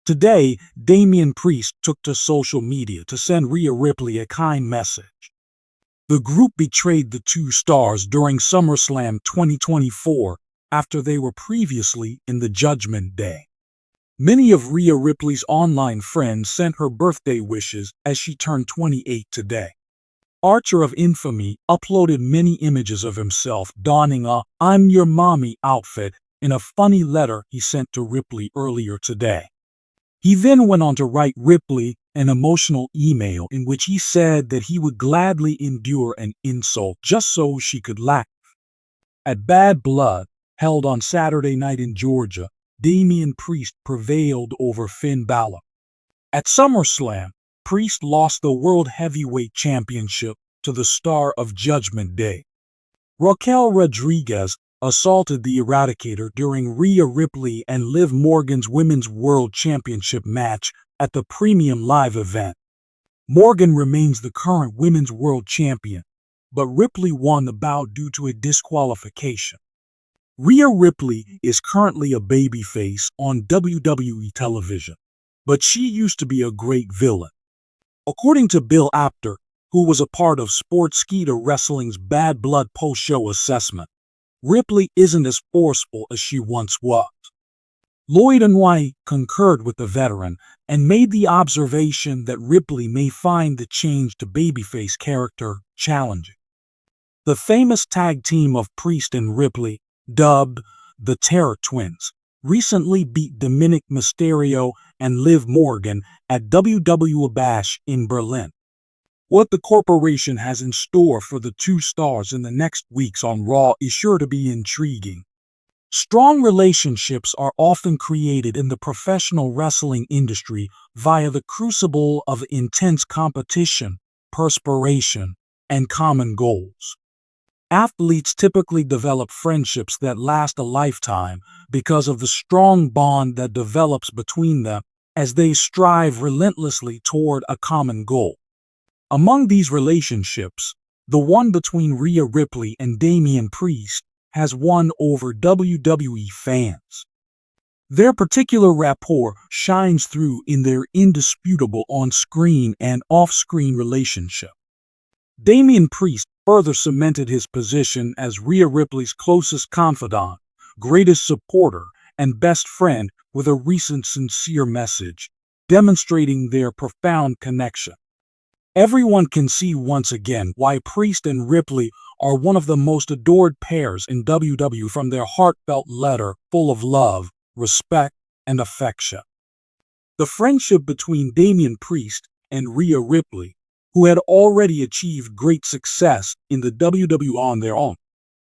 Today, Damian Priest took to social media to send Rhea Ripley a kind message. The group betrayed the two stars during SummerSlam 2024 after they were previously in the Judgment Day. Many of Rhea Ripley's online friends sent her birthday wishes as she turned 28 today. Archer of Infamy uploaded many images of himself donning a "I'm Your Mommy" outfit in a funny letter he sent to Ripley earlier today. He then went on to write Ripley an emotional email in which he said that he would gladly endure an insult just so she could laugh. At Bad Blood, held on Saturday night in Georgia, Damian Priest prevailed over Finn Balor. At SummerSlam, Priest lost the World Heavyweight Championship to the star of Judgment Day. Raquel Rodriguez assaulted the Eradicator during Rhea Ripley and Liv Morgan's Women's World Championship match at the Premium Live event. Morgan remains the current Women's World Champion, but Ripley won the bout due to a disqualification. Rhea Ripley is currently a babyface on WWE television, but she used to be a great villain. According to Bill Apter, who was a part of Sportskeeda Wrestling's Bad Blood post-show assessment, Ripley isn't as forceful as she once was. Lloyd and White concurred with the veteran and made the observation that Ripley may find the change to babyface character challenging. The famous tag team of Priest and Ripley, dubbed the Terror Twins, recently beat Dominic Mysterio and Liv Morgan at WWE Bash in Berlin. What the corporation has in store for the two stars in the next weeks on Raw is sure to be intriguing. Strong relationships are often created in the professional wrestling industry via the crucible of intense competition, perspiration, and common goals. Athletes typically develop friendships that last a lifetime because of the strong bond that develops between them as they strive relentlessly toward a common goal. Among these relationships, the one between Rhea Ripley and Damian Priest has won over WWE fans. Their particular rapport shines through in their indisputable on-screen and off-screen relationship. Damian Priest further cemented his position as Rhea Ripley's closest confidant, greatest supporter, and best friend with a recent sincere message, demonstrating their profound connection. Everyone can see once again why Priest and Ripley are one of the most adored pairs in WWE from their heartfelt letter full of love, respect, and affection. The friendship between Damian Priest and Rhea Ripley, who had already achieved great success in the WWE on their own,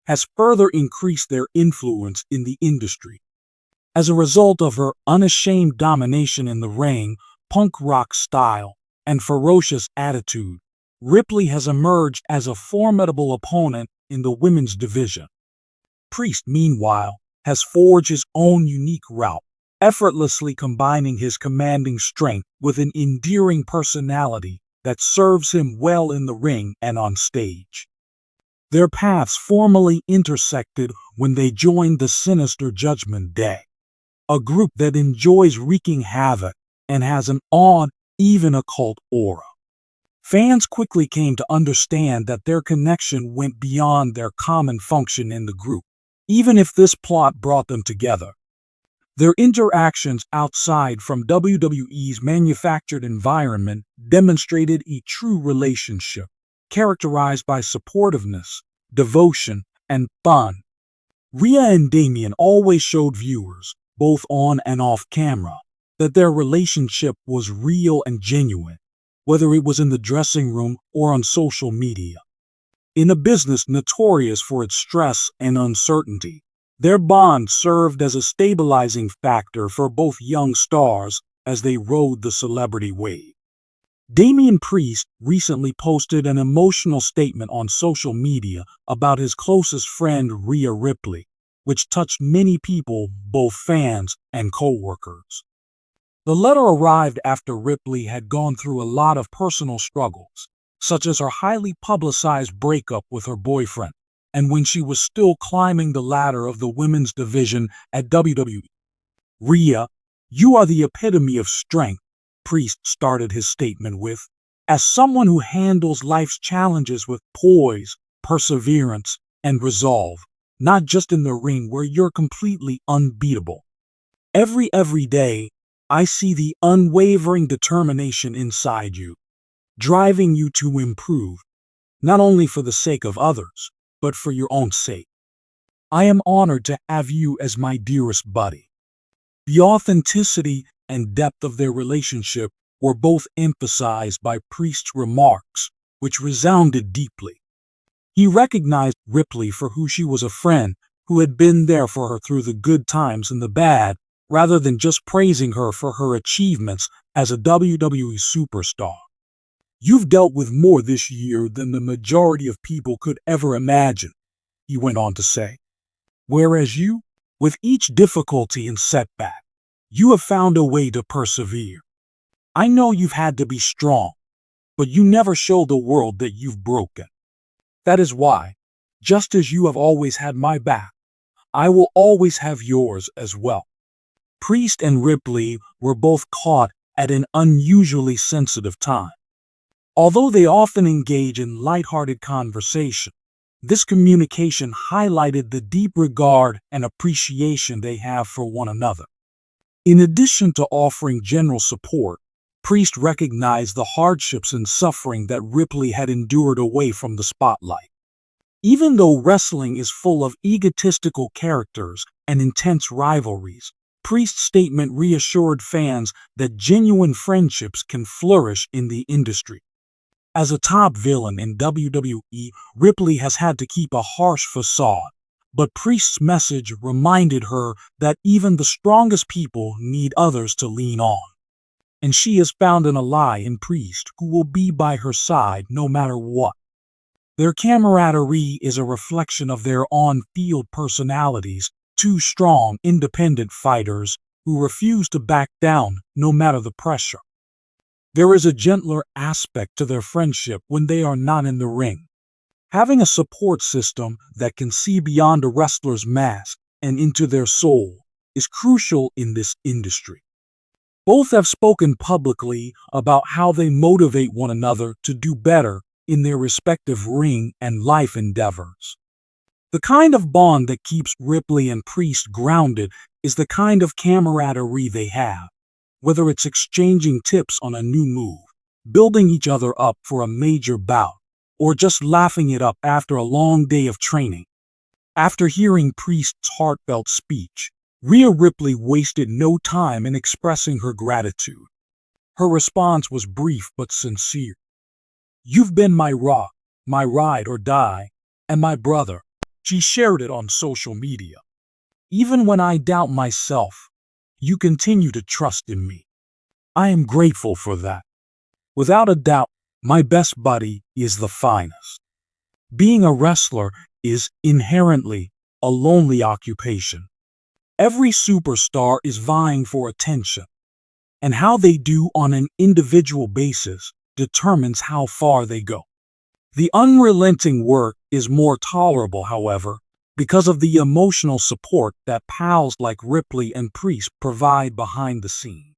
has further increased their influence in the industry. As a result of her unashamed domination in the ring, punk rock style, and ferocious attitude, Ripley has emerged as a formidable opponent in the women's division. Priest, meanwhile, has forged his own unique route, effortlessly combining his commanding strength with an endearing personality that serves him well in the ring and on stage. Their paths formally intersected when they joined the sinister Judgment Day, a group that enjoys wreaking havoc and has an odd, even occult aura. Fans quickly came to understand that their connection went beyond their common function in the group, even if this plot brought them together. Their interactions outside from WWE's manufactured environment demonstrated a true relationship, characterized by supportiveness, devotion, and fun. Rhea and Damian always showed viewers, both on and off camera, that their relationship was real and genuine, whether it was in the dressing room or on social media. In a business notorious for its stress and uncertainty, their bond served as a stabilizing factor for both young stars as they rode the celebrity wave. Damian Priest recently posted an emotional statement on social media about his closest friend Rhea Ripley, which touched many people, both fans and co-workers. The letter arrived after Ripley had gone through a lot of personal struggles, such as her highly publicized breakup with her boyfriend, and when she was still climbing the ladder of the women's division at WWE. Rhea, You are the epitome of strength, Priest started his statement with. As someone who handles life's challenges with poise, perseverance, and resolve, not just in the ring where you're completely unbeatable. Every day, I see the unwavering determination inside you, driving you to improve, not only for the sake of others, but for your own sake. I am honored to have you as my dearest buddy. The authenticity and depth of their relationship were both emphasized by Priest's remarks, which resounded deeply. He recognized Ripley for who she was, a friend who had been there for her through the good times and the bad, rather than just praising her for her achievements as a WWE superstar. You've dealt with more this year than the majority of people could ever imagine, he went on to say. Whereas you, with each difficulty and setback, you have found a way to persevere. I know you've had to be strong, but you never show the world that you've broken. That is why, just as you have always had my back, I will always have yours as well. Priest and Ripley were both caught at an unusually sensitive time. Although they often engage in lighthearted conversation, this communication highlighted the deep regard and appreciation they have for one another. In addition to offering general support, Priest recognized the hardships and suffering that Ripley had endured away from the spotlight. Even though wrestling is full of egotistical characters and intense rivalries, Priest's statement reassured fans that genuine friendships can flourish in the industry. As a top villain in WWE, Ripley has had to keep a harsh facade, but Priest's message reminded her that even the strongest people need others to lean on. And she has found an ally in Priest who will be by her side no matter what. Their camaraderie is a reflection of their on-field personalities, two strong, independent fighters who refuse to back down no matter the pressure. There is a gentler aspect to their friendship when they are not in the ring. Having a support system that can see beyond a wrestler's mask and into their soul is crucial in this industry. Both have spoken publicly about how they motivate one another to do better in their respective ring and life endeavors. The kind of bond that keeps Ripley and Priest grounded is the kind of camaraderie they have, whether it's exchanging tips on a new move, building each other up for a major bout, or just laughing it up after a long day of training. After hearing Priest's heartfelt speech, Rhea Ripley wasted no time in expressing her gratitude. Her response was brief but sincere. "You've been my rock, my ride or die, and my brother." She shared it on social media. "Even when I doubt myself, you continue to trust in me. I am grateful for that. Without a doubt, my best buddy is the finest." Being a wrestler is inherently a lonely occupation. Every superstar is vying for attention, and how they do on an individual basis determines how far they go. The unrelenting work is more tolerable, however, because of the emotional support that pals like Ripley and Priest provide behind the scenes.